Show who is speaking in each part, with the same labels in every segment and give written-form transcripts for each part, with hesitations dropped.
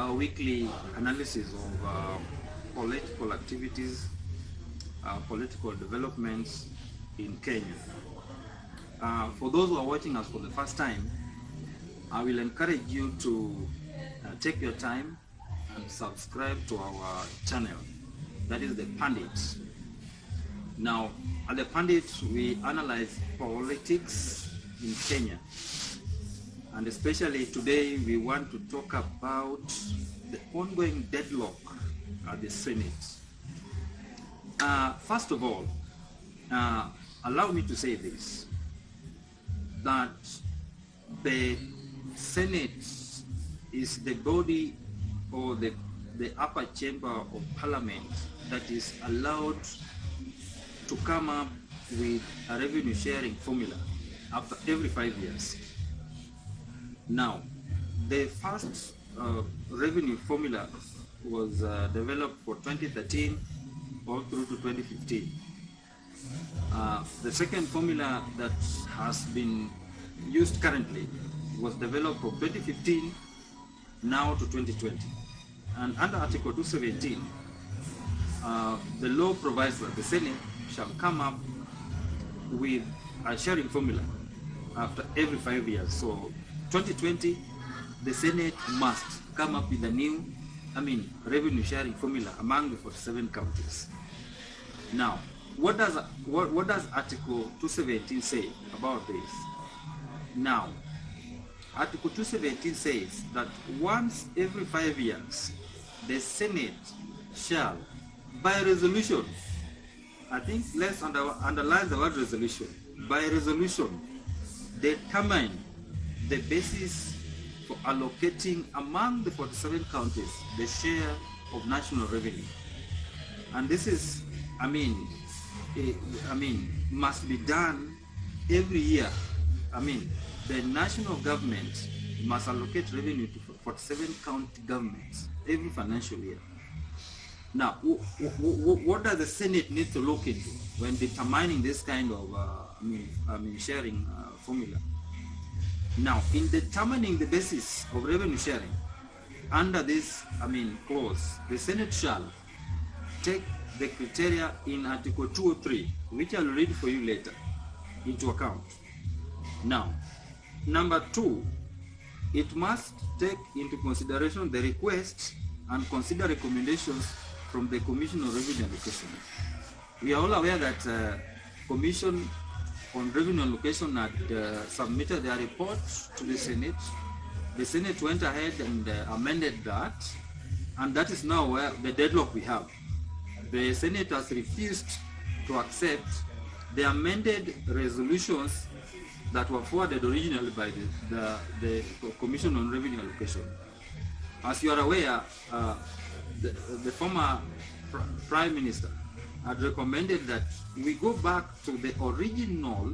Speaker 1: our weekly analysis of political activities, political developments in Kenya. For those who are watching us for the first time, I will encourage you to take your time and subscribe to our channel. That is The Pundit. Now, at The Pundit, we analyze politics in Kenya. And especially today, we want to talk about the ongoing deadlock at the Senate. First of all, allow me to say this, that the Senate is the body or the upper chamber of parliament that is allowed to come up with a revenue sharing formula after every 5 years. Now, the first revenue formula was developed for 2013 all through to 2015. The second formula that has been used currently was developed from 2015 now to 2020. And under Article 217, the law provides that the Senate shall come up with a sharing formula after every 5 years. So 2020, the Senate must come up with a new, revenue sharing formula among the 47 counties. Now, what does Article 217 say about this? Now, Article 217 says that once every 5 years, the Senate shall, by resolution, I think let's underline the word resolution, by resolution, determine the basis for allocating among the 47 counties the share of national revenue. And this is, must be done every year. The national government must allocate revenue to 47 county governments every financial year. Now, what does the Senate need to look into when determining this kind of sharing formula? Now, in determining the basis of revenue sharing, under this clause, the Senate shall take the criteria in Article 203, which I'll read for you later, into account. Now, number 2, it must take into consideration the request and consider recommendations from the Commission on Revenue Allocation. We are all aware that Commission on Revenue Allocation had submitted their report to the Senate. The Senate went ahead and amended that, and that is now where the deadlock we have. The Senate has refused to accept the amended resolutions that were forwarded originally by the Commission on Revenue Allocation. As you are aware, the former Prime Minister had recommended that we go back to the original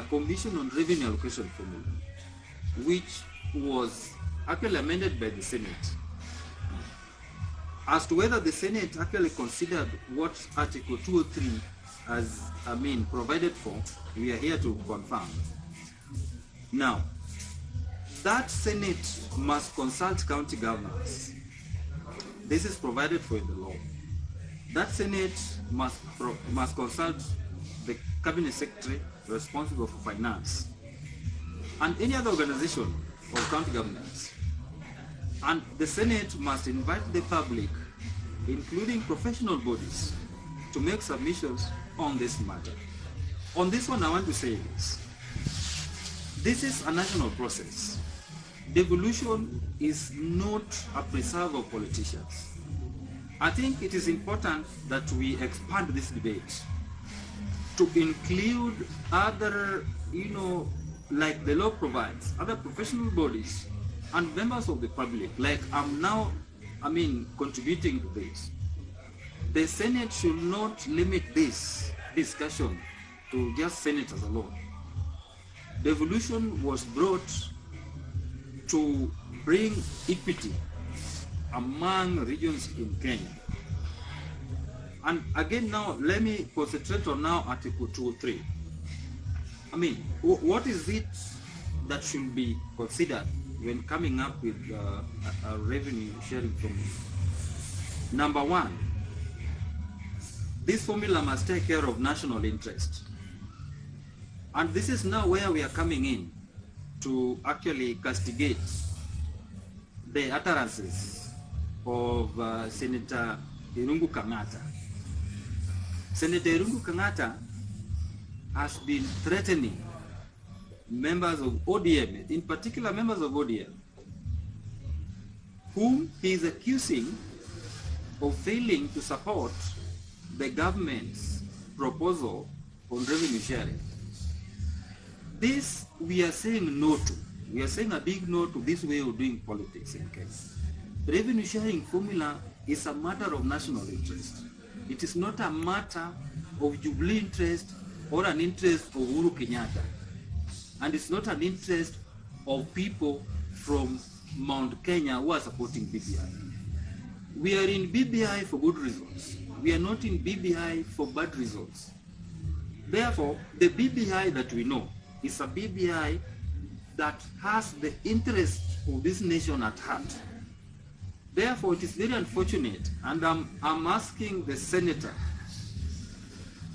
Speaker 1: Commission on Revenue Allocation formula, which was actually amended by the Senate. As to whether the Senate actually considered what Article 203 has provided for, we are here to confirm. Now, that Senate must consult county governors. This is provided for in the law. That Senate must consult the Cabinet Secretary responsible for finance and any other organization of county governments. And the Senate must invite the public, including professional bodies, to make submissions on this matter. On this one, I want to say this. This is a national process. Devolution is not a preserve of politicians. I think it is important that we expand this debate to include other, like the law provides, other professional bodies and members of the public, like I'm now, contributing to this. The Senate should not limit this discussion to just senators alone. Devolution was brought to bring equity among regions in Kenya. And again now, let me concentrate on now Article 203. What is it that should be considered when coming up with a revenue sharing formula. Number one, this formula must take care of national interest. And this is now where we are coming in to actually castigate the utterances of Senator Irungu Kang'ata. Senator Irungu Kang'ata has been threatening members of ODM, in particular members of ODM, whom he is accusing of failing to support the government's proposal on revenue sharing. This we are saying no to. We are saying a big no to this way of doing politics in Kenya. Revenue sharing formula is a matter of national interest. It is not a matter of Jubilee interest or an interest of Uhuru Kenyatta. And it's not an interest of people from Mount Kenya who are supporting BBI. We are in BBI for good results. We are not in BBI for bad results. Therefore, the BBI that we know is a BBI that has the interest of this nation at heart. Therefore, it is very unfortunate, and I'm asking the senator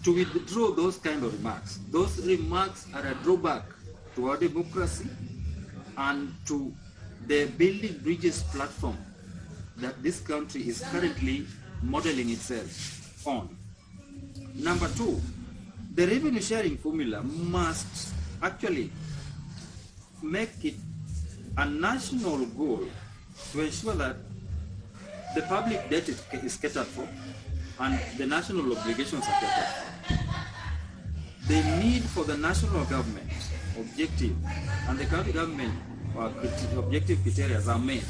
Speaker 1: to withdraw those kind of remarks. Those remarks are a drawback to our democracy and to the Building Bridges platform that this country is currently modeling itself on. Number two, the revenue sharing formula must actually make it a national goal to ensure that the public debt is catered for and the national obligations are catered for. The need for the national government objective and the county government objective criteria are met.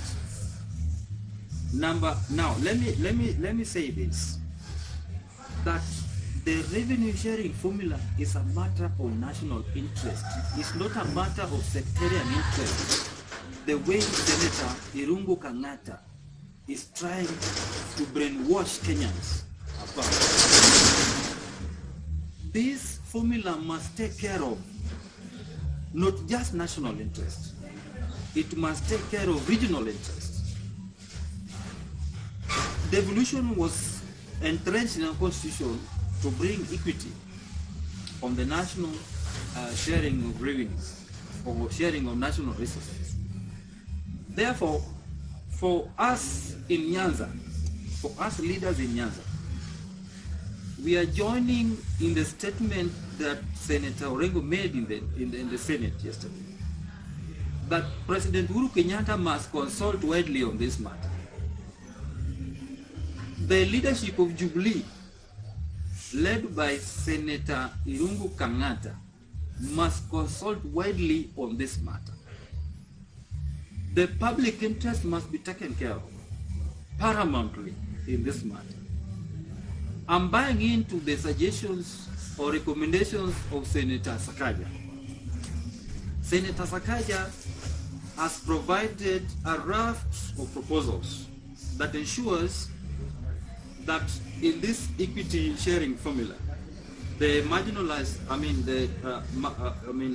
Speaker 1: Now let me say this, that the revenue sharing formula is a matter of national interest. It's not a matter of sectarian interest. The way Senator Irungu Kang'ata is trying to brainwash Kenyans about. This formula must take care of not just national interest. It must take care of regional interest. Devolution was entrenched in our constitution to bring equity on the national sharing of revenues or sharing of national resources. Therefore, for us in Nyanza, for us leaders in Nyanza, we are joining in the statement that Senator Orengo made in the Senate yesterday, that President Uhuru Kenyatta must consult widely on this matter. The leadership of Jubilee, led by Senator Irungu Kang'ata, must consult widely on this matter. The public interest must be taken care of paramountly in this matter. I'm buying into the suggestions or recommendations of Senator Sakaja. Senator Sakaja has provided a raft of proposals that ensures that in this equity sharing formula, the marginalized,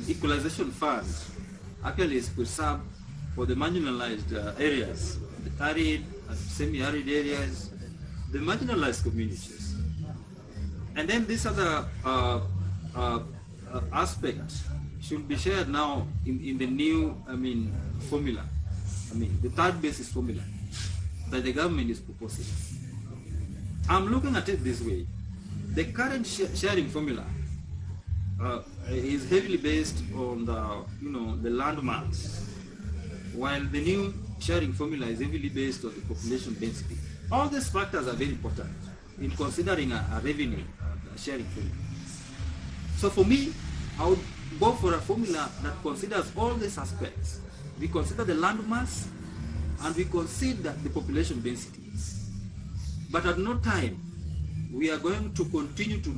Speaker 1: equalization fund actually is preserved for the marginalized areas, the arid and semi-arid areas, the marginalized communities. And then this other aspect should be shared now in the new, formula, the third basis formula that the government is proposing. I'm looking at it this way. The current sharing formula is heavily based on the landmarks, while the new sharing formula is heavily based on the population density. All these factors are very important in considering a revenue sharing formula. So for me, I would go for a formula that considers all these aspects. We consider the landmass and we consider the population density. But at no time we are going to continue to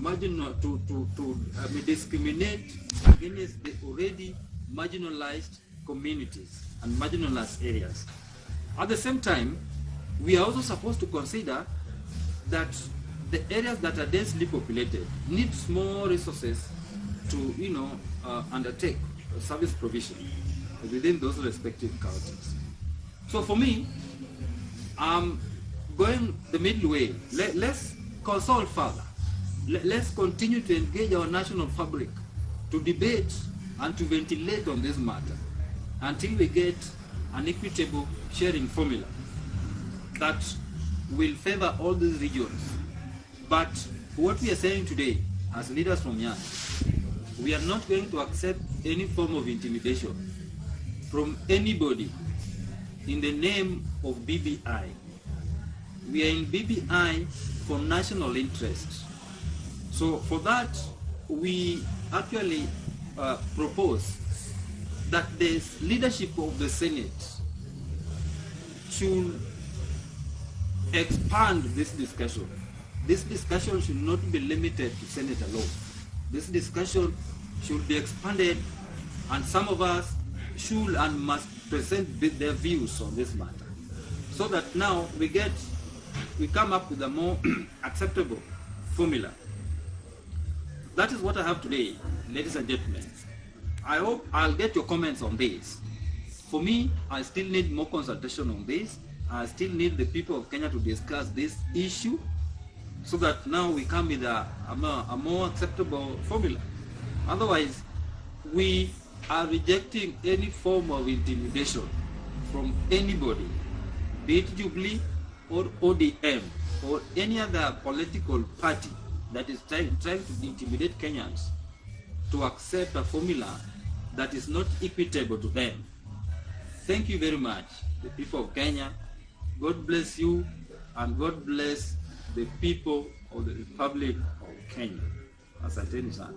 Speaker 1: discriminate against the already marginalized communities and marginalized areas. At the same time, we are also supposed to consider that the areas that are densely populated need more resources to undertake service provision. within those respective counties. So for me, I'm going the middle way. Let's consult further. Let's continue to engage our national fabric to debate and to ventilate on this matter until we get an equitable sharing formula that will favor all these regions. But what we are saying today as leaders from Yan, we are not going to accept any form of intimidation from anybody in the name of BBI. We are in BBI for national interest. So for that, we actually propose that the leadership of the Senate should expand this discussion. This discussion should not be limited to Senate alone. This discussion should be expanded, and some of us should and must present their views on this matter, so that now we come up with a more acceptable formula. That is what I have today, ladies and gentlemen. I hope I'll get your comments on this. For me, I still need more consultation on this. I still need the people of Kenya to discuss this issue, so that now we come with a more acceptable formula. Otherwise, we are rejecting any form of intimidation from anybody, be it Jubilee or ODM or any other political party that is trying to intimidate Kenyans to accept a formula that is not equitable to them. Thank you very much, the people of Kenya. God bless you, and God bless the people of the Republic of Kenya. Asanteni sana.